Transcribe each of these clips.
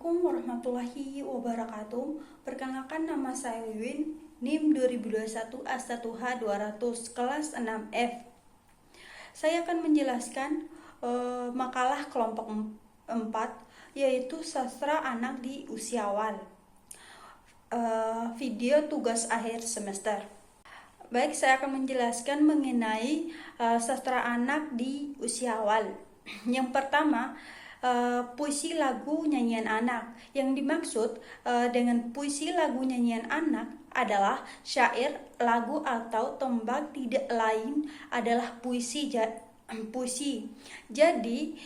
Assalamualaikum warahmatullahi wabarakatuh. Perkenalkan, nama saya Wiwin, NIM 2021 A1H200 kelas 6F. Saya akan menjelaskan makalah kelompok 4, yaitu sastra anak di usia awal. Video tugas akhir semester. Baik, saya akan menjelaskan mengenai sastra anak di usia awal. Yang pertama, puisi lagu nyanyian anak. Yang dimaksud dengan puisi lagu nyanyian anak adalah syair, lagu atau tembang, tidak lain adalah puisi. Jadi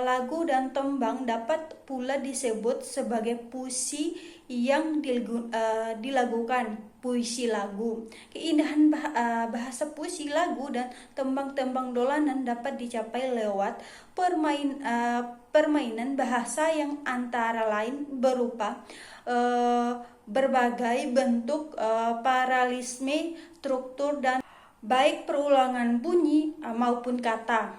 lagu dan tembang dapat pula disebut sebagai puisi yang dilagukan, puisi lagu. Keindahan bahasa puisi lagu dan tembang-tembang dolanan dapat dicapai lewat permainan bahasa yang antara lain berupa berbagai bentuk paralelisme struktur dan baik perulangan bunyi maupun kata.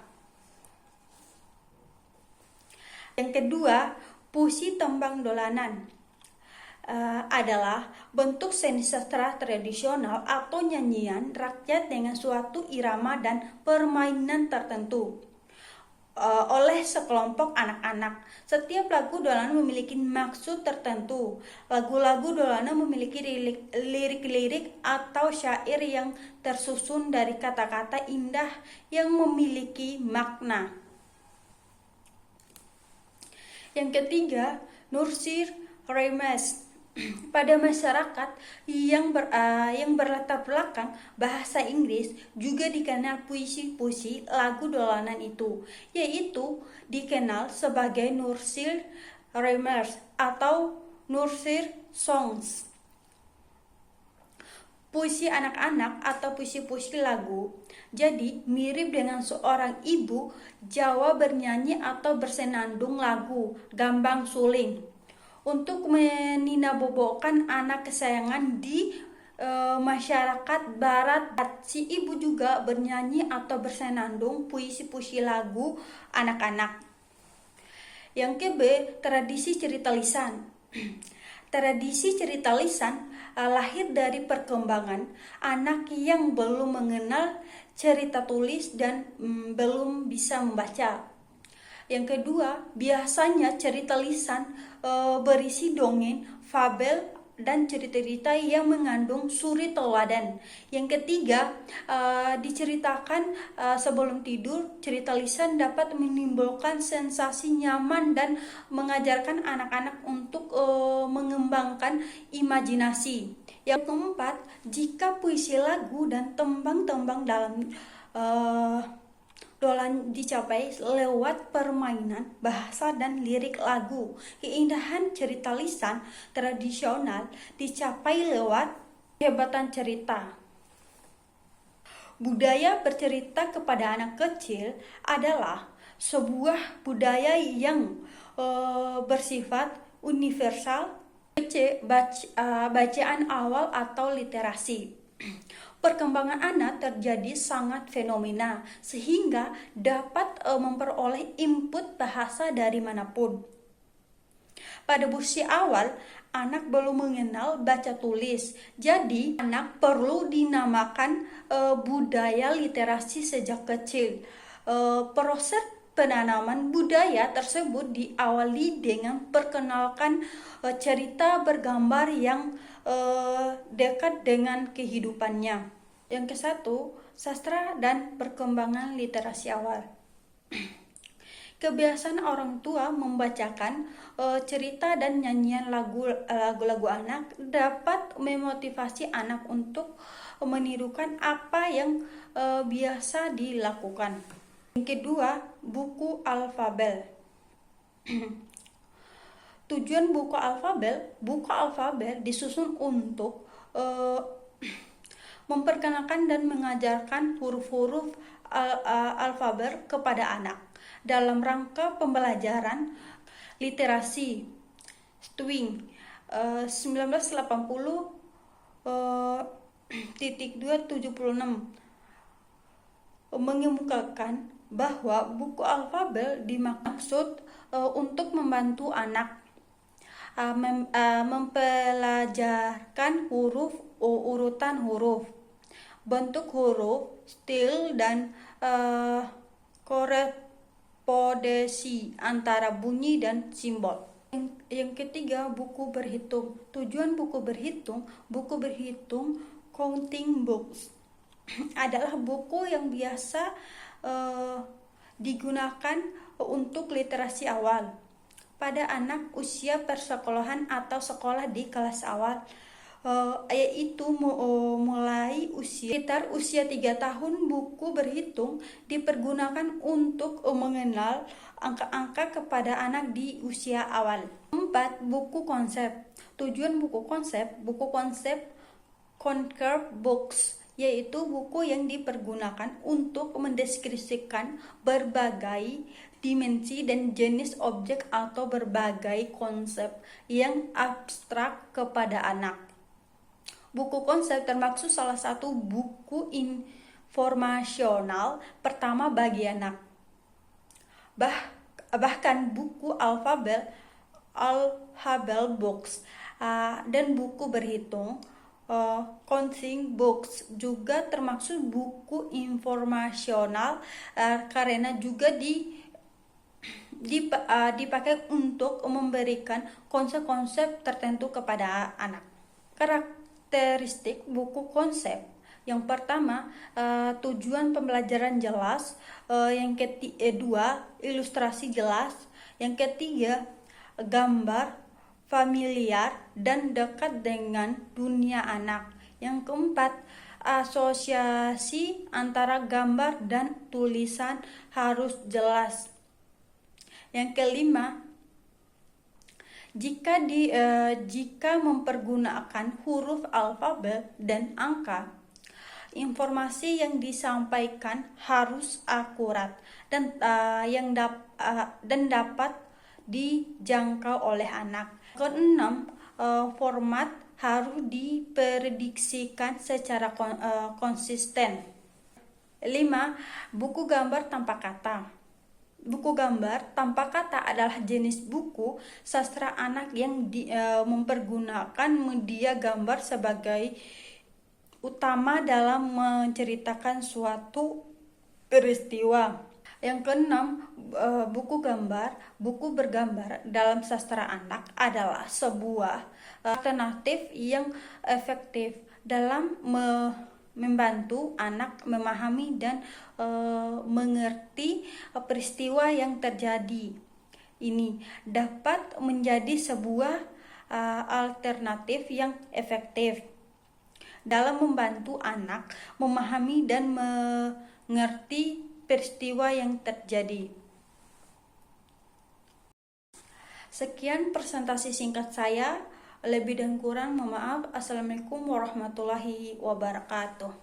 Yang kedua, puisi tembang dolanan adalah bentuk seni sastra tradisional atau nyanyian rakyat dengan suatu irama dan permainan tertentu oleh sekelompok anak-anak. Setiap lagu dolanan memiliki maksud tertentu. Lagu-lagu dolanan memiliki lirik-lirik atau syair yang tersusun dari kata-kata indah yang memiliki makna. Yang ketiga, nursir remes. Pada masyarakat yang berlatar belakang bahasa Inggris juga dikenal puisi-puisi lagu dolanan itu, yaitu dikenal sebagai nursery rhymes atau nursery songs. Puisi anak-anak atau puisi-puisi lagu jadi mirip dengan seorang ibu Jawa bernyanyi atau bersenandung lagu gambang suling untuk meninabobokan anak kesayangan di masyarakat barat. Si ibu juga bernyanyi atau bersenandung puisi-puisi lagu anak-anak. Yang ke-B, tradisi cerita lisan. Tradisi cerita lisan lahir dari perkembangan anak yang belum mengenal cerita tulis dan belum bisa membaca. Yang kedua, biasanya cerita lisan berisi dongeng, fabel, dan cerita-cerita yang mengandung suri teladan. Yang ketiga, diceritakan sebelum tidur. Cerita lisan dapat menimbulkan sensasi nyaman dan mengajarkan anak-anak untuk mengembangkan imajinasi. Yang keempat, jika puisi lagu dan tembang-tembang dalam dolan dicapai lewat permainan bahasa dan lirik lagu. Keindahan cerita lisan tradisional dicapai lewat kehebatan cerita. Budaya bercerita kepada anak kecil adalah sebuah budaya yang bersifat universal. Bacaan awal atau literasi. Perkembangan anak terjadi sangat fenomena sehingga dapat memperoleh input bahasa dari manapun. Pada usia awal, anak belum mengenal baca tulis, jadi anak perlu dinamakan budaya literasi sejak kecil. Proses penanaman budaya tersebut diawali dengan perkenalkan cerita bergambar yang dekat dengan kehidupannya. Yang ke-1, sastra dan perkembangan literasi awal. Kebiasaan orang tua membacakan cerita dan nyanyian lagu-lagu anak dapat memotivasi anak untuk menirukan apa yang biasa dilakukan. Yang kedua, buku alfabel. Tujuan buku alfabel disusun untuk memperkenalkan dan mengajarkan huruf-huruf alfabel kepada anak dalam rangka pembelajaran literasi. Stewing 1980.276 mengemukakan bahwa buku alfabel dimaksud untuk membantu anak mempelajarkan urutan huruf, bentuk huruf, stil, dan korespondensi antara bunyi dan simbol. Yang ketiga, buku berhitung. Tujuan buku berhitung counting books adalah buku yang biasa digunakan untuk literasi awal pada anak usia persekolahan atau sekolah di kelas awal, yaitu mulai sekitar usia 3 tahun. Buku berhitung dipergunakan untuk mengenal angka-angka kepada anak di usia awal. 4. Buku konsep. Tujuan buku konsep concept books, yaitu buku yang dipergunakan untuk mendeskripsikan berbagai dimensi dan jenis objek atau berbagai konsep yang abstrak kepada anak. Buku konsep termasuk salah satu buku informasional pertama bagi anak. Bahkan buku alfabet books dan buku berhitung counting books juga termasuk buku informasional karena juga dipakai untuk memberikan konsep-konsep tertentu kepada anak. Karakteristik buku konsep: yang pertama, tujuan pembelajaran jelas. Yang kedua, ilustrasi jelas. Yang ketiga, gambar familiar dan dekat dengan dunia anak. Yang keempat, asosiasi antara gambar dan tulisan harus jelas. Yang kelima, jika mempergunakan huruf alfabet dan angka, informasi yang disampaikan harus akurat dan dapat dijangkau oleh anak. Keenam, format harus diprediksikan secara konsisten. 5. Buku gambar tanpa kata. Buku gambar tanpa kata adalah jenis buku sastra anak yang mempergunakan media gambar sebagai utama dalam menceritakan suatu peristiwa. Yang keenam, buku bergambar dalam sastra anak adalah sebuah alternatif yang efektif dalam membantu anak memahami dan mengerti peristiwa yang terjadi. Ini dapat menjadi sebuah alternatif yang efektif dalam membantu anak memahami dan mengerti peristiwa yang terjadi. Sekian presentasi singkat saya. Lebih dan kurang mohon maaf. Assalamualaikum warahmatullahi wabarakatuh.